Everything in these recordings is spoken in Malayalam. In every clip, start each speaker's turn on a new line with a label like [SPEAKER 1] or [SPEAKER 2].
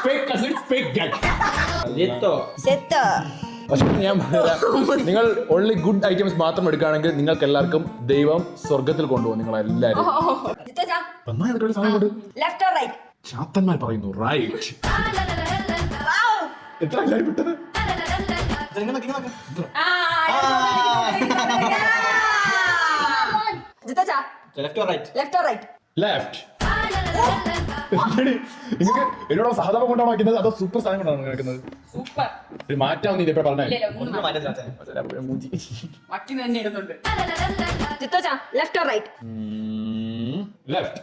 [SPEAKER 1] fake cousins, fake gang.
[SPEAKER 2] സെത്തോ
[SPEAKER 1] പക്ഷെ ഞാൻ നിങ്ങൾ ഓൺലി ഗുഡ് ഐറ്റംസ് മാത്രം എടുക്കുകയാണെങ്കിൽ നിങ്ങൾക്ക് എല്ലാവർക്കും ദൈവം സ്വർഗത്തിൽ കൊണ്ടുപോകും നിങ്ങളെല്ലാരും.
[SPEAKER 2] ലെഫ്റ്റ് ഓർ റൈറ്റ്
[SPEAKER 1] ചാത്തന്മാർ പറയുന്നു റൈറ്റ്. എത്ര എല്ലാവരും വിട്ടത്?
[SPEAKER 2] Left or right
[SPEAKER 1] left. നിങ്ങൾക്ക് എന്നോട് സഹതാപം കൊണ്ടാണോ വയ്ക്കുന്നത് അതോ സൂപ്പർ സാധനം കൊണ്ടാണോ കേൾക്കുന്നത്?
[SPEAKER 3] സൂപ്പർ
[SPEAKER 1] ഒരു മാറ്റാവുന്ന ഇത് എപ്പോഴും പറഞ്ഞേ.
[SPEAKER 2] Left or right
[SPEAKER 1] left.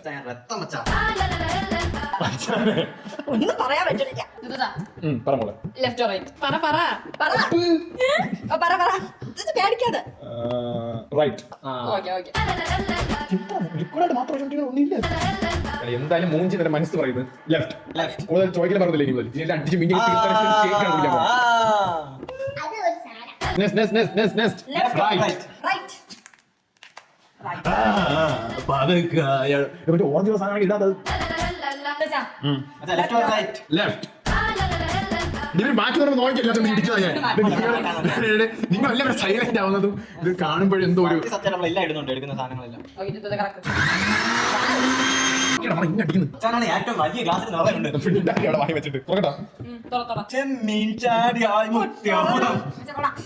[SPEAKER 2] ഒന്നും പറയാൻ പറ്റില്ല
[SPEAKER 1] പറഞ്ഞോളെ.
[SPEAKER 3] ലെഫ്റ്റ് ഓർ റൈറ്റ് പറ പറ
[SPEAKER 2] പറ പറ പറ ഇത് പേടിക്കാതെ
[SPEAKER 1] റൈറ്റ്.
[SPEAKER 3] ഓക്കെ ഓക്കെ
[SPEAKER 1] ലിക്വിഡായിട്ട് മാത്രം ഒന്നുമില്ല. എന്തായാലും മൂഞ്ചി നേരം മനസ്സ് പറയുന്നത് ലെഫ്റ്റ്. കൂടുതൽ ചോദിക്കാൻ പറഞ്ഞില്ല ഇനി മുതൽ അടിച്ച് മിനി ഓറഞ്ച് സാധനം ഇടാത്തത് ലെഫ്റ്റ്. ബാക്കി നോക്കില്ല ഇടിച്ചതാ ഞാൻ. നിങ്ങൾ എല്ലാവരും സൈലന്റ് ആവുന്നതും ഇത് കാണുമ്പോഴെന്തോ ഒരു
[SPEAKER 4] എടുക്കുന്ന സാധനങ്ങളെല്ലാം
[SPEAKER 1] വാങ്ങി വെച്ചിട്ട് നോക്കട്ടാ.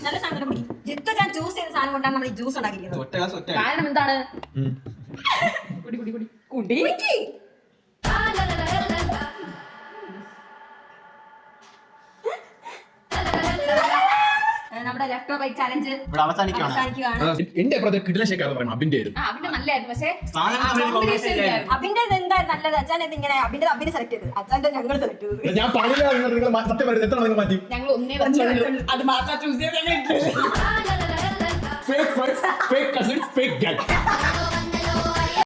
[SPEAKER 2] നല്ല സാധനം ഞാൻ ചൂസ് ചെയ്ത സാധനം കൊണ്ടാണ് നമ്മൾ ഈ ജ്യൂസ് ഉണ്ടാക്കിയിരിക്കുന്നത്.
[SPEAKER 3] കാരണം എന്താണ്? കുടി കുടി കുടി കുടി
[SPEAKER 2] നമ്മുടെ ലെഫ്റ്റ് ഓർ റൈറ്റ് ചാലഞ്ച് അവസാനിക്കുകയാണ്.
[SPEAKER 1] എന്റെ അപ്പുറത്തെ കിടിലൻ ഷേക്കാന്ന് പറയും അബിന്റെ ആയിരുന്നു.
[SPEAKER 3] അബിന്റെ നല്ലായിരുന്നു പക്ഷേ
[SPEAKER 2] അബിന്റെ എന്തായിരുന്നു നല്ലത്? അച്ഛൻ ഇങ്ങനെ അബിനെ സെലക്ട് ചെയ്തത്, അച്ഛൻ്റെ ഞങ്ങൾ സെലക്ട് ചെയ്തത്.
[SPEAKER 1] ഞാൻ പറഞ്ഞില്ല നിങ്ങൾ സത്യം പറയുന്നത് എത്ര നിങ്ങൾ മാറ്റി.
[SPEAKER 3] ഞങ്ങൾ ഒന്നേ വെച്ചുള്ളൂ, അത് മാത്രം ചൂസ് ചെയ്ത്
[SPEAKER 1] fake friends, fake cousins, fake gang.